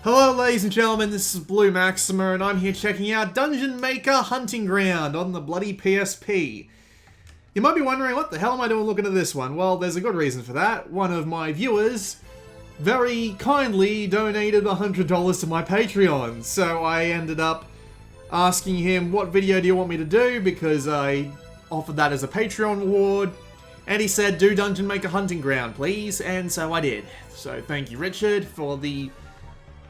Hello ladies and gentlemen, this is Blue Maxima and I'm here checking out Dungeon Maker Hunting Ground on the bloody PSP. You might be wondering, what the hell am I doing looking at this one? Well, there's a good reason for that. One of my viewers very kindly donated $100 to my Patreon, so I ended up asking him, what video do you want me to do, because I offered that as a Patreon reward, and he said, do Dungeon Maker Hunting Ground, please, and so I did. So thank you, Richard, for the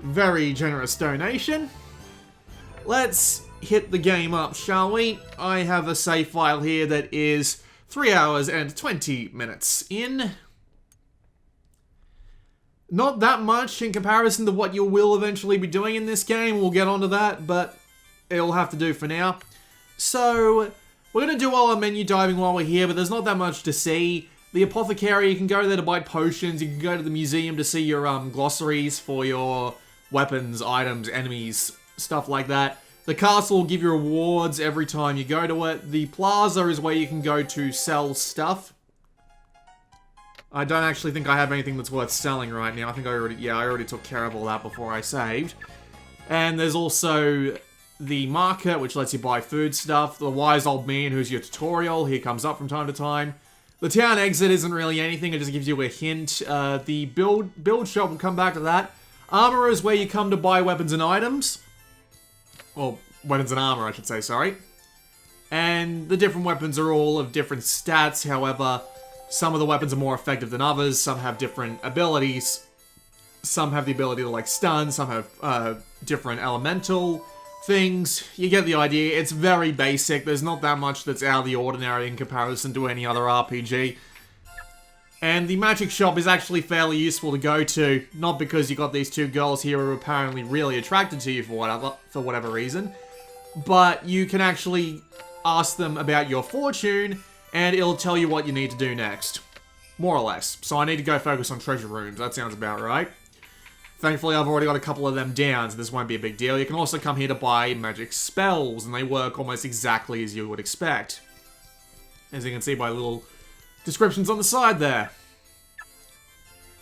very generous donation. Let's hit the game up, shall we? I have a save file here that is 3 hours and 20 minutes in. Not that much in comparison to what you will eventually be doing in this game. We'll get onto that, but it'll have to do for now. So, we're going to do all our menu diving while we're here, but there's not that much to see. The apothecary, you can go there to buy potions. You can go to the museum to see your glossaries for your weapons, items, enemies, stuff like that. The castle will give you rewards every time you go to it. The plaza is where you can go to sell stuff. I don't actually think I have anything that's worth selling right now. I think I already took care of all that before I saved. And there's also the market, which lets you buy food stuff. The wise old man who's your tutorial, he comes up from time to time. The town exit isn't really anything, it just gives you a hint. The build shop, will come back to that. Armor is where you come to buy weapons and items. Well, weapons and armor, I should say, sorry. And the different weapons are all of different stats, however, some of the weapons are more effective than others, some have different abilities, some have the ability to, like, stun, some have different elemental things. You get the idea. It's very basic. There's not that much that's out of the ordinary in comparison to any other RPG. And the magic shop is actually fairly useful to go to, not because you got these two girls here who are apparently really attracted to you for whatever reason, but you can actually ask them about your fortune, and it'll tell you what you need to do next. More or less. So I need to go focus on treasure rooms. That sounds about right. Thankfully, I've already got a couple of them down, so this won't be a big deal. You can also come here to buy magic spells, and they work almost exactly as you would expect. As you can see by little descriptions on the side there.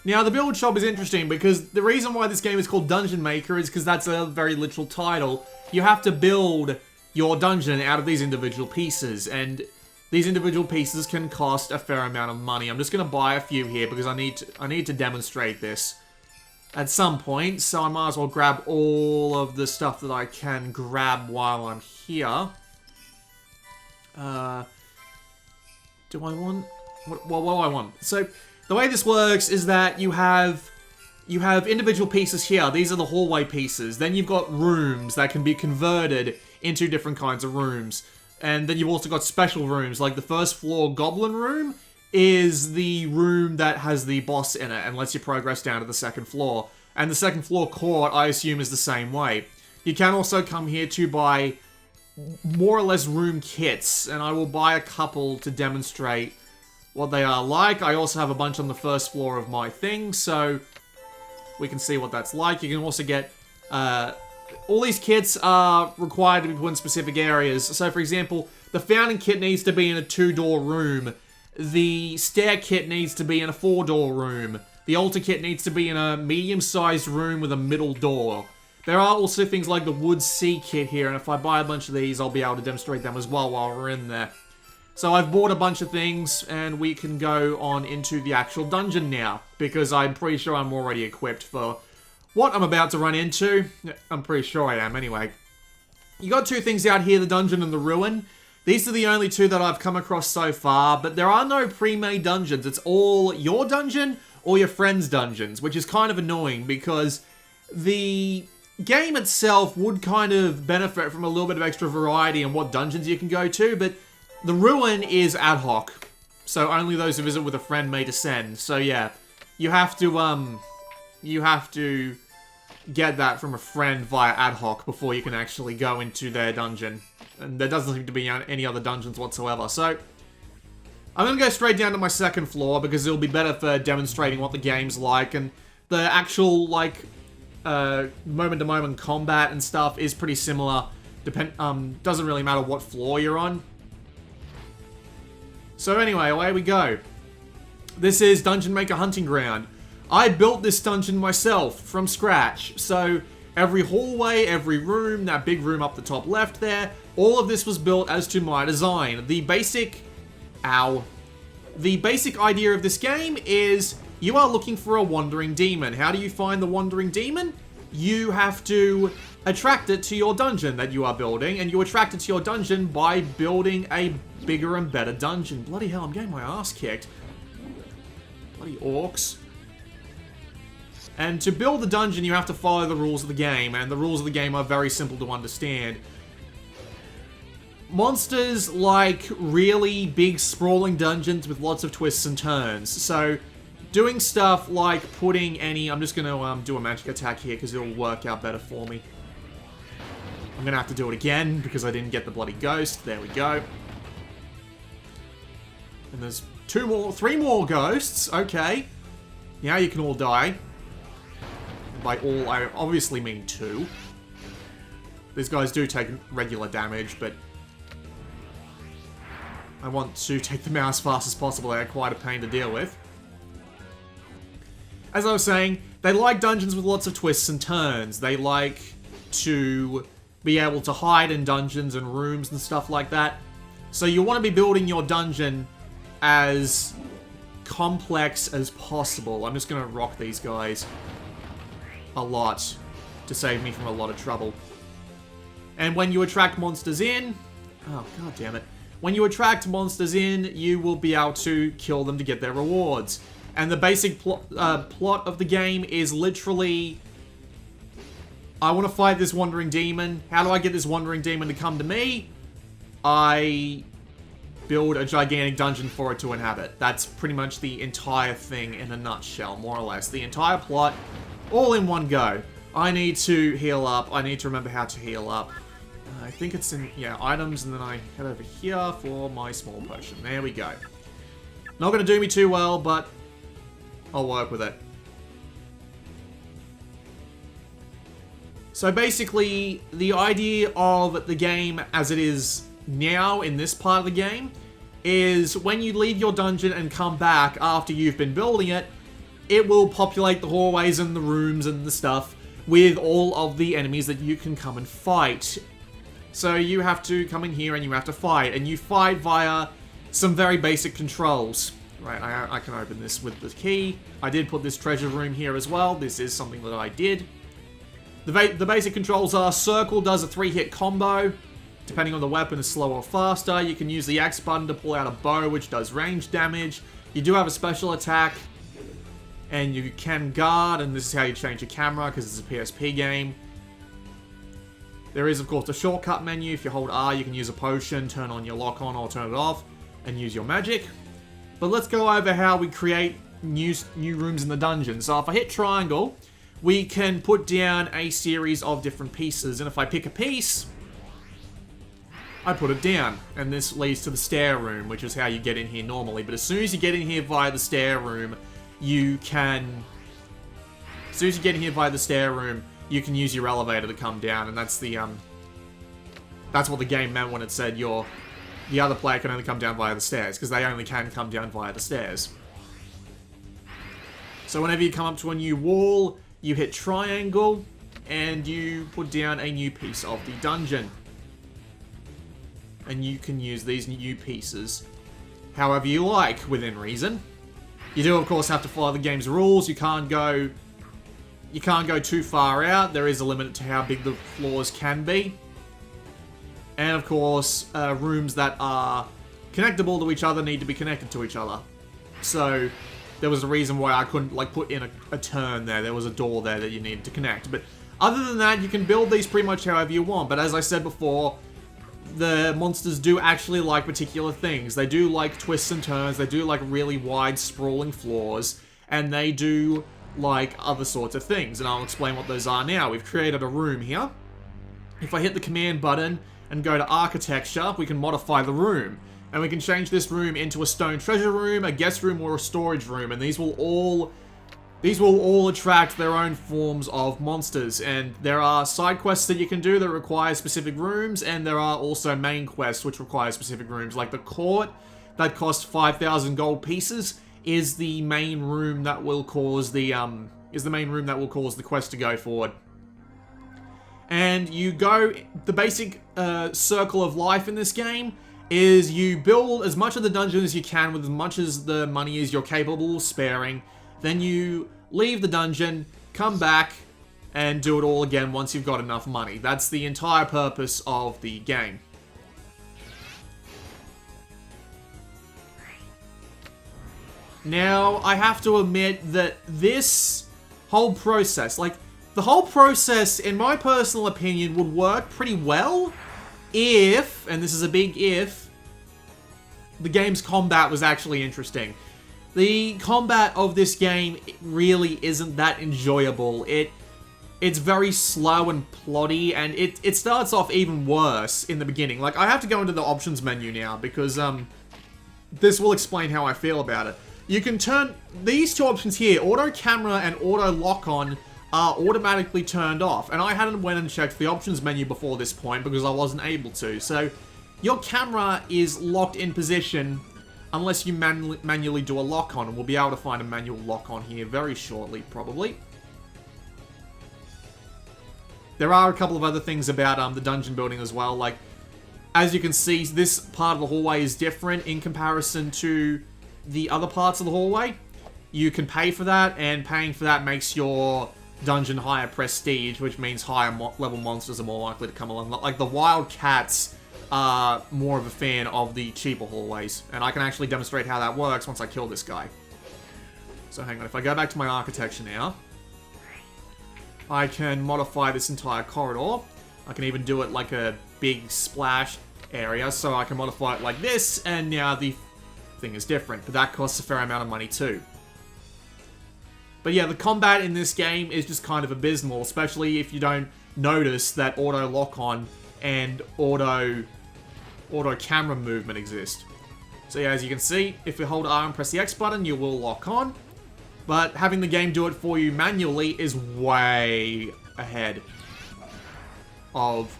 Now, the build shop is interesting because the reason why this game is called Dungeon Maker is because that's a very literal title. You have to build your dungeon out of these individual pieces, and these individual pieces can cost a fair amount of money. I'm just going to buy a few here because I need to demonstrate this at some point, so I might as well grab all of the stuff that I can grab while I'm here. Do I want... what do I want? So, the way this works is that you have individual pieces here. These are the hallway pieces. Then you've got rooms that can be converted into different kinds of rooms. And then you've also got special rooms, like the first floor goblin room is the room that has the boss in it and lets you progress down to the second floor. And the second floor court, I assume, is the same way. You can also come here to buy more or less room kits, and I will buy a couple to demonstrate what they are like. I also have a bunch on the first floor of my thing, so we can see what that's like. You can also get... all these kits are required to be put in specific areas. So, for example, the fountain kit needs to be in a 2-door room. The stair kit needs to be in a 4-door room. The altar kit needs to be in a medium-sized room with a middle door. There are also things like the wood sea kit here, and if I buy a bunch of these, I'll be able to demonstrate them as well while we're in there. So I've bought a bunch of things, and we can go on into the actual dungeon now, because I'm pretty sure I'm already equipped for what I'm about to run into. I'm pretty sure I am, anyway. You got two things out here, the dungeon and the ruin. These are the only two that I've come across so far, but there are no pre-made dungeons. It's all your dungeon or your friend's dungeons, which is kind of annoying, because the game itself would kind of benefit from a little bit of extra variety in what dungeons you can go to, but the ruin is ad hoc, so only those who visit with a friend may descend. So yeah, you have to get that from a friend via ad hoc before you can actually go into their dungeon. And there doesn't seem to be any other dungeons whatsoever. So, I'm going to go straight down to my second floor because it'll be better for demonstrating what the game's like. And the actual, like, moment-to-moment combat and stuff is pretty similar. Doesn't really matter what floor you're on. So anyway, away we go. This is Dungeon Maker Hunting Ground. I built this dungeon myself from scratch. So every hallway, every room, that big room up the top left there, all of this was built as to my design. The basic idea of this game is you are looking for a wandering demon. How do you find the wandering demon? You have to attract it to your dungeon that you are building, and you attract it to your dungeon by building a bigger and better dungeon. Bloody hell, I'm getting my ass kicked. Bloody orcs. And to build the dungeon, you have to follow the rules of the game, and the rules of the game are very simple to understand. Monsters like really big, sprawling dungeons with lots of twists and turns. So, doing stuff like putting any... I'm just going to do a magic attack here because it'll work out better for me. I'm going to have to do it again because I didn't get the bloody ghost. There we go. And there's 3 more ghosts. Okay. Now you can all die. By all, I obviously mean 2. These guys do take regular damage, but I want to take them out as fast as possible. They're quite a pain to deal with. As I was saying, they like dungeons with lots of twists and turns. They like to be able to hide in dungeons and rooms and stuff like that. So you want to be building your dungeon as complex as possible. I'm just going to rock these guys a lot to save me from a lot of trouble. And when you attract monsters in... Oh, god damn it. When you attract monsters in, you will be able to kill them to get their rewards. And the basic plot of the game is literally... I want to fight this wandering demon. How do I get this wandering demon to come to me? I build a gigantic dungeon for it to inhabit. That's pretty much the entire thing in a nutshell, more or less. The entire plot, all in one go. I need to heal up. I need to remember how to heal up. I think it's in, yeah, items, and then I head over here for my small potion. There we go. Not going to do me too well, but I'll work with it. So basically, the idea of the game as it is now in this part of the game is when you leave your dungeon and come back after you've been building it, it will populate the hallways and the rooms and the stuff with all of the enemies that you can come and fight. So you have to come in here and you have to fight, and you fight via some very basic controls. Right, I can open this with the key. I did put this treasure room here as well. This is something that I did. The basic controls are circle does a 3-hit combo. Depending on the weapon, is slower or faster. You can use the X button to pull out a bow, which does range damage. You do have a special attack. And you can guard, and this is how you change your camera, because it's a PSP game. There is, of course, a shortcut menu. If you hold R, you can use a potion, turn on your lock on, or turn it off, and use your magic. But let's go over how we create new rooms in the dungeon. So if I hit triangle, we can put down a series of different pieces. And if I pick a piece, I put it down. And this leads to the stair room, which is how you get in here normally. But as soon as you get in here via the stair room, you can... As soon as you get in here via the stair room, you can use your elevator to come down. And that's the, that's what the game meant when it said the other player can only come down via the stairs, because they only can come down via the stairs. So whenever you come up to a new wall, you hit triangle, and you put down a new piece of the dungeon. And you can use these new pieces however you like, within reason. You do, of course, have to follow the game's rules. You can't go too far out. There is a limit to how big the floors can be. And, of course, rooms that are connectable to each other need to be connected to each other. So, there was a reason why I couldn't, like, put in a turn there. There was a door there that you needed to connect. But other than that, you can build these pretty much however you want. But as I said before, the monsters do actually like particular things. They do like twists and turns. They do like really wide, sprawling floors. And they do like other sorts of things. And I'll explain what those are now. We've created a room here. If I hit the command button and go to architecture, we can modify the room. And we can change this room into a stone treasure room, a guest room, or a storage room. And these will all attract their own forms of monsters. And there are side quests that you can do that require specific rooms. And there are also main quests which require specific rooms. Like the court, that costs 5,000 gold pieces. is the main room that will cause the quest to go forward. And you go, the basic circle of life in this game is you build as much of the dungeon as you can with as much as the money as you're capable of sparing. Then you leave the dungeon, come back, and do it all again once you've got enough money. That's the entire purpose of the game. Now, I have to admit that this whole process, like, the whole process, in my personal opinion, would work pretty well if, and this is a big if, the game's combat was actually interesting. The combat of this game really isn't that enjoyable. It's very slow and ploddy, and it starts off even worse in the beginning. Like, I have to go into the options menu now, because this will explain how I feel about it. You can turn these two options here, auto camera and auto lock-on, are automatically turned off. And I hadn't went and checked the options menu before this point because I wasn't able to. So your camera is locked in position unless you manually do a lock-on. And we'll be able to find a manual lock-on here very shortly, probably. There are a couple of other things about the dungeon building as well. Like, as you can see, this part of the hallway is different in comparison to the other parts of the hallway. You can pay for that, and paying for that makes your dungeon higher prestige, which means higher level monsters are more likely to come along. Like, the wild cats are more of a fan of the cheaper hallways, and I can actually demonstrate how that works once I kill this guy. So hang on, if I go back to my architecture now, I can modify this entire corridor. I can even do it like a big splash area, so I can modify it like this, and now the thing is different, but that costs a fair amount of money too. But yeah, the combat in this game is just kind of abysmal, especially if you don't notice that auto lock-on and auto camera movement exist. So yeah, as you can see, if you hold R and press the X button, you will lock on. But having the game do it for you manually is way ahead of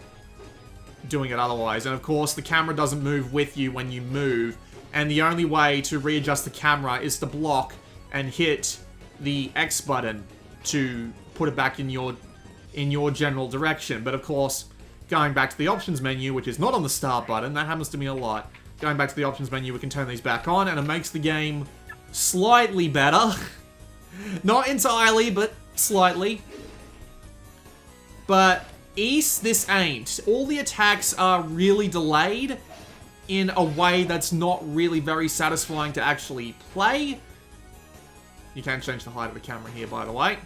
doing it otherwise. And of course, the camera doesn't move with you when you move. And the only way to readjust the camera is to block and hit the X button to put it back in your general direction. But of course, going back to the options menu, which is not on the start button, that happens to me a lot. Going back to the options menu, we can turn these back on, and it makes the game slightly better. Not entirely, but slightly. But East, this ain't. All the attacks are really delayed in a way that's not really very satisfying to actually play. You can change the height of the camera here, by the way.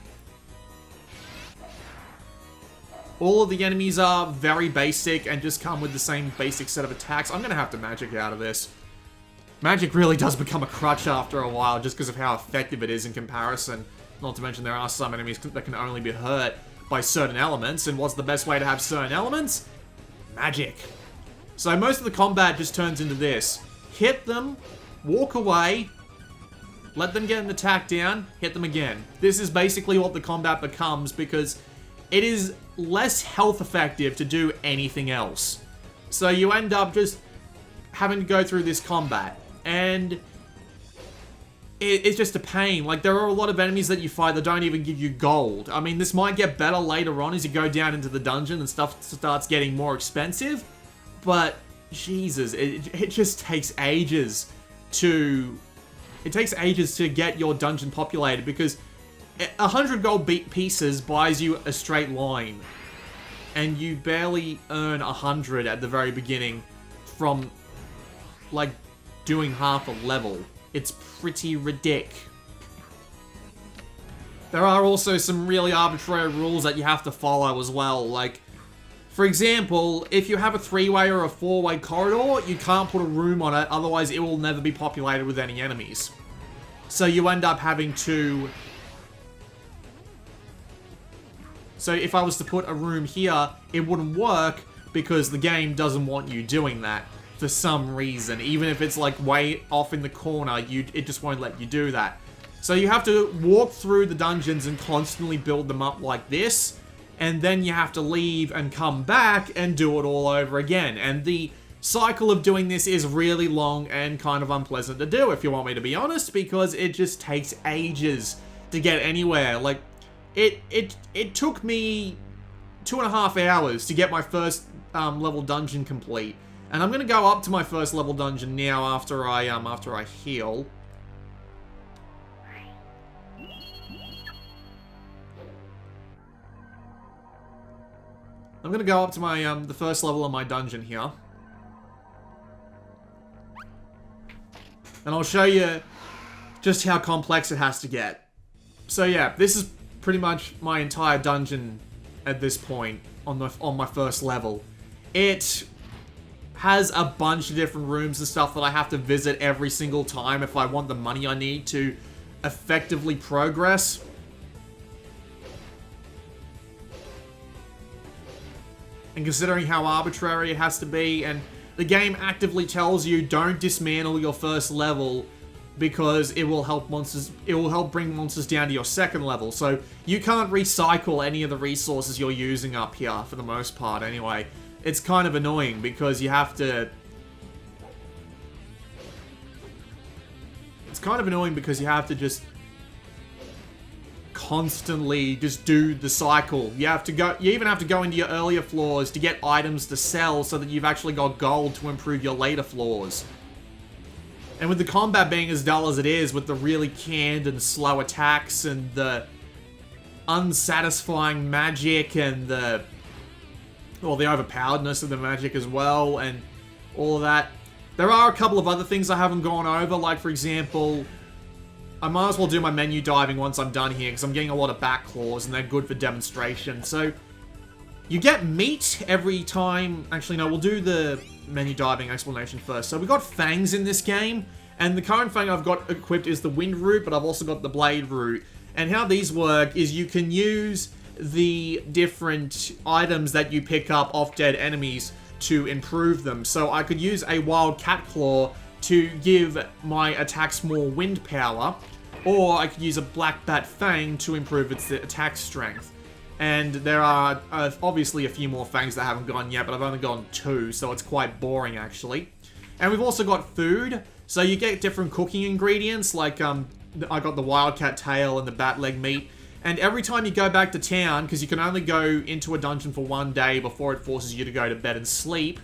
All of the enemies are very basic and just come with the same basic set of attacks. I'm going to have to magic out of this. Magic really does become a crutch after a while just because of how effective it is in comparison. Not to mention there are some enemies that can only be hurt by certain elements. And what's the best way to have certain elements? Magic. So most of the combat just turns into this. Hit them, walk away, let them get an attack down, hit them again. This is basically what the combat becomes because it is less health effective to do anything else. So you end up just having to go through this combat. And it's just a pain. Like, there are a lot of enemies that you fight that don't even give you gold. I mean, this might get better later on as you go down into the dungeon and stuff starts getting more expensive. But, Jesus, it just takes ages to... It takes ages to get your dungeon populated because 100 gold pieces buys you a straight line. And you barely earn 100 at the very beginning from, like, doing half a level. It's pretty ridiculous. There are also some really arbitrary rules that you have to follow as well. Like, for example, if you have a 3-way or a 4-way corridor, you can't put a room on it, otherwise it will never be populated with any enemies. So you end up having to... So if I was to put a room here, it wouldn't work because the game doesn't want you doing that for some reason. Even if it's like way off in the corner, it just won't let you do that. So you have to walk through the dungeons and constantly build them up like this. And then you have to leave and come back and do it all over again. And the cycle of doing this is really long and kind of unpleasant to do, if you want me to be honest, because it just takes ages to get anywhere. Like, it took me 2.5 hours to get my first level dungeon complete. And I'm gonna go up to my first level dungeon now after I heal. I'm gonna go up to my the first level of my dungeon here. And I'll show you just how complex it has to get. So yeah, this is pretty much my entire dungeon at this point on my first level. It has a bunch of different rooms and stuff that I have to visit every single time if I want the money I need to effectively progress. And considering how arbitrary it has to be, and the game actively tells you don't dismantle your first level because it will help bring monsters down to your second level. So you can't recycle any of the resources you're using up here for the most part anyway. It's kind of annoying because you have to... It's kind of annoying because you have to just constantly just do the cycle. You even have to go into your earlier floors to get items to sell so that you've actually got gold to improve your later floors. And with the combat being as dull as it is, with the really canned and slow attacks and the unsatisfying magic and the overpoweredness of the magic as well and all of that, there are a couple of other things I haven't gone over, like for example, I might as well do my menu diving once I'm done here, because I'm getting a lot of back claws, and they're good for demonstration. So, you get meat every time... Actually, no, we'll do the menu diving explanation first. So, we got fangs in this game, and the current fang I've got equipped is the wind root, but I've also got the blade root. And how these work is you can use the different items that you pick up off dead enemies to improve them. So, I could use a wild cat claw to give my attacks more wind power, or I could use a black bat fang to improve its attack strength. And there are obviously a few more fangs that haven't gone yet, but I've only gone 2, so it's quite boring actually. And we've also got food, so you get different cooking ingredients, like I got the wildcat tail and the bat leg meat. And every time you go back to town, because you can only go into a dungeon for 1 day before it forces you to go to bed and sleep,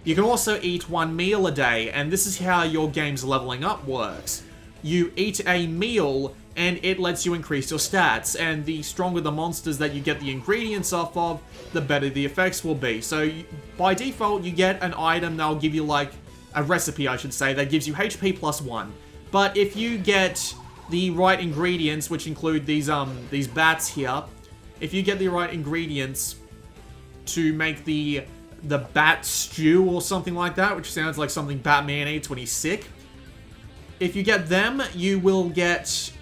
you can also eat 1 meal a day, and this is how your game's leveling up works. You eat a meal, and it lets you increase your stats, and the stronger the monsters that you get the ingredients off of, the better the effects will be. So, by default, you get an item that'll give you, like, a recipe, I should say, that gives you HP plus 1. But if you get the right ingredients, which include these bats here, if you get the right ingredients to make the bat stew or something like that, which sounds like something Batman eats when he's sick. If you get them, you will get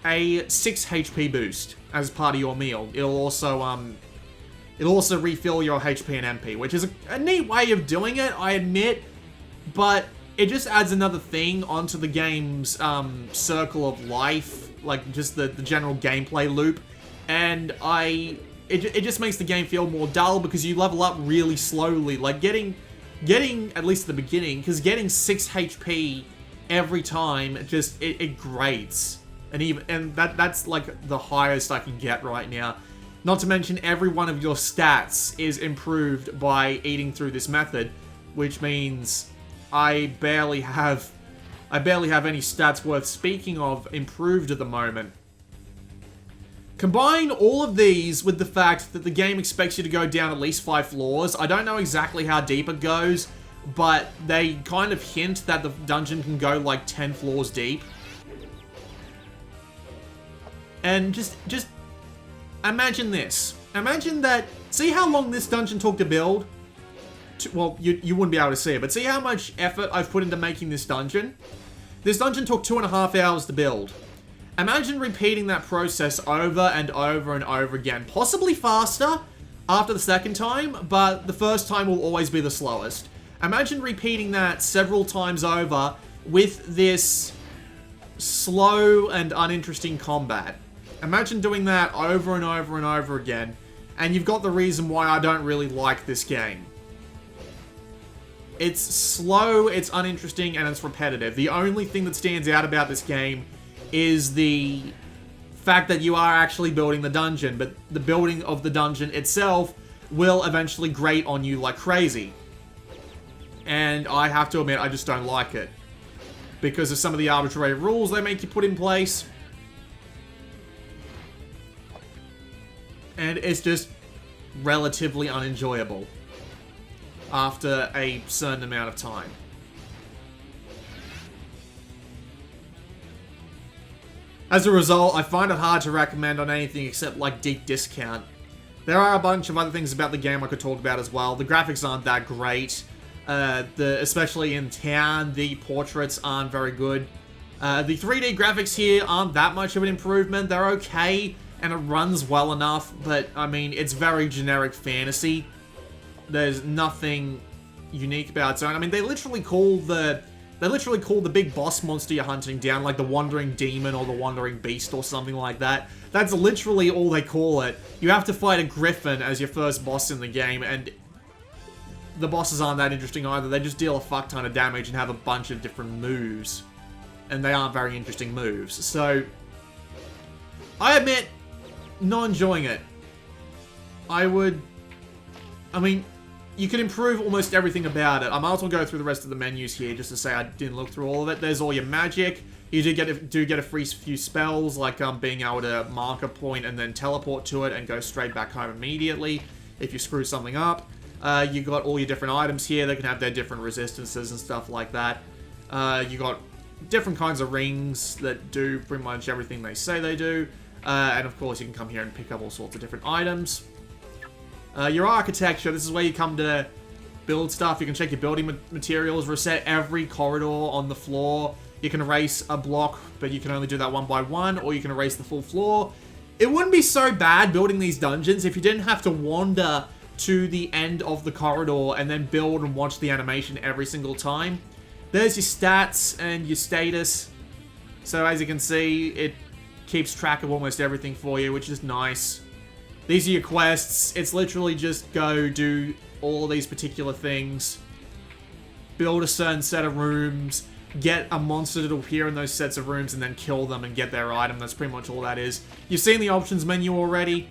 a 6 HP boost as part of your meal. It'll also refill your HP and MP, which is a neat way of doing it, I admit, but it just adds another thing onto the game's circle of life, like just the general gameplay loop, and it just makes the game feel more dull because you level up really slowly. Like getting at least at the beginning, because getting 6 HP every time it grates, and that's like the highest I can get right now. Not to mention every one of your stats is improved by eating through this method, which means I barely have any stats worth speaking of improved at the moment. Combine all of these with the fact that the game expects you to go down at least 5 floors. I don't know exactly how deep it goes, but they kind of hint that the dungeon can go like 10 floors deep. And just imagine this. Imagine that, see how long this dungeon took to build? Well, you wouldn't be able to see it, but see how much effort I've put into making this dungeon? This dungeon took 2.5 hours to build. Imagine repeating that process over and over and over again. Possibly faster after the second time, but the first time will always be the slowest. Imagine repeating that several times over with this slow and uninteresting combat. Imagine doing that over and over and over again, and you've got the reason why I don't really like this game. It's slow, it's uninteresting, and it's repetitive. The only thing that stands out about this game is the fact that you are actually building the dungeon, but the building of the dungeon itself will eventually grate on you like crazy. And I have to admit, I just don't like it. Because of some of the arbitrary rules they make you put in place. And it's just relatively unenjoyable after a certain amount of time. As a result, I find it hard to recommend on anything except like deep discount. There are a bunch of other things about the game I could talk about as well. The graphics aren't that great. Especially in town, the portraits aren't very good. The 3D graphics here aren't that much of an improvement. They're okay, and it runs well enough, but, I mean, it's very generic fantasy. There's nothing unique about it. So, I mean, they literally call the big boss monster you're hunting down, like the Wandering Demon or the Wandering Beast or something like that. That's literally all they call it. You have to fight a griffin as your first boss in the game, and the bosses aren't that interesting either. They just deal a fuck ton of damage and have a bunch of different moves. And they aren't very interesting moves. So, I admit, not enjoying it. I mean, you can improve almost everything about it. I might as well go through the rest of the menus here just to say I didn't look through all of it. There's all your magic. You do get a free few spells, like being able to mark a point and then teleport to it and go straight back home immediately if you screw something up. You got all your different items here. They can have their different resistances and stuff like that. You got different kinds of rings that do pretty much everything they say they do. And of course, you can come here and pick up all sorts of different items. Your architecture, this is where you come to build stuff. You can check your building materials, reset every corridor on the floor. You can erase a block, but you can only do that one by one, or you can erase the full floor. It wouldn't be so bad building these dungeons if you didn't have to wander to the end of the corridor and then build and watch the animation every single time. There's your stats and your status. So as you can see, it keeps track of almost everything for you, which is nice. These are your quests. It's literally just go do all of these particular things. Build a certain set of rooms. Get a monster to appear in those sets of rooms and then kill them and get their item. That's pretty much all that is. You've seen the options menu already.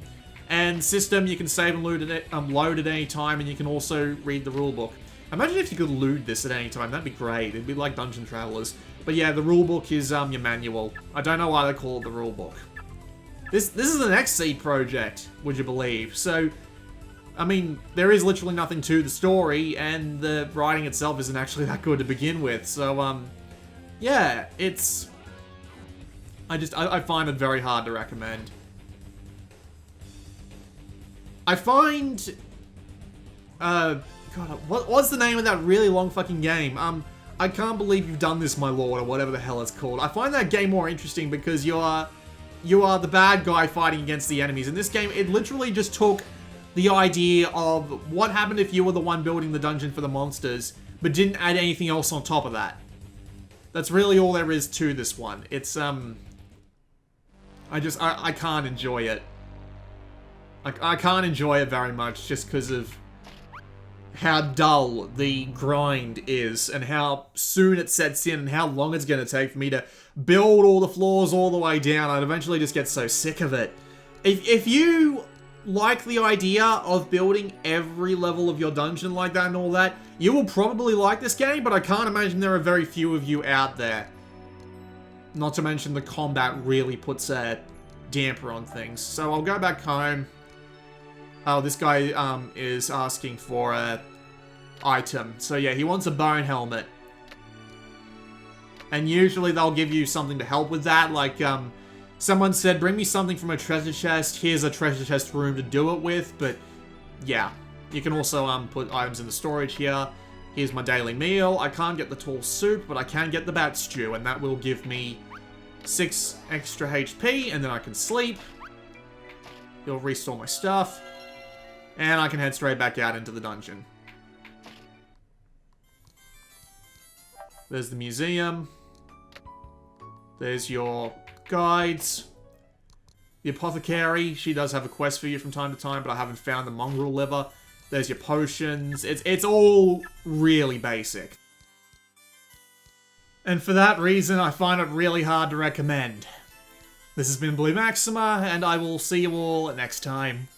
And system, you can save and load at any time, and you can also read the rulebook. Imagine if you could loot this at any time. That'd be great. It'd be like Dungeon Travelers. But yeah, the rulebook is your manual. I don't know why they call it the rulebook. This is an XSEED project, would you believe? So, I mean, there is literally nothing to the story, and the writing itself isn't actually that good to begin with. So, yeah, it's... I find it very hard to recommend. I find... God, what's the name of that really long fucking game? I can't believe you've done this, my lord, or whatever the hell it's called. I find that game more interesting because you are the bad guy fighting against the enemies. In this game, it literally just took the idea of what happened if you were the one building the dungeon for the monsters, but didn't add anything else on top of that. That's really all there is to this one. It's, I can't enjoy it. I can't enjoy it very much just because of how dull the grind is and how soon it sets in and how long it's going to take for me to build all the floors all the way down. I'd eventually just get so sick of it. If you like the idea of building every level of your dungeon like that and all that, you will probably like this game, but I can't imagine there are very few of you out there. Not to mention the combat really puts a damper on things. So I'll go back home. Oh, this guy is asking for a item. So yeah, he wants a bone helmet. And usually they'll give you something to help with that. Like, someone said, bring me something from a treasure chest. Here's a treasure chest room to do it with. But yeah, you can also put items in the storage here. Here's my daily meal. I can't get the tall soup, but I can get the bat stew. And that will give me 6 extra HP. And then I can sleep. It'll restore my stuff. And I can head straight back out into the dungeon. There's the museum. There's your guides. The apothecary, she does have a quest for you from time to time, but I haven't found the mongrel liver. There's your potions. It's all really basic. And for that reason, I find it really hard to recommend. This has been Blue Maxima, and I will see you all next time.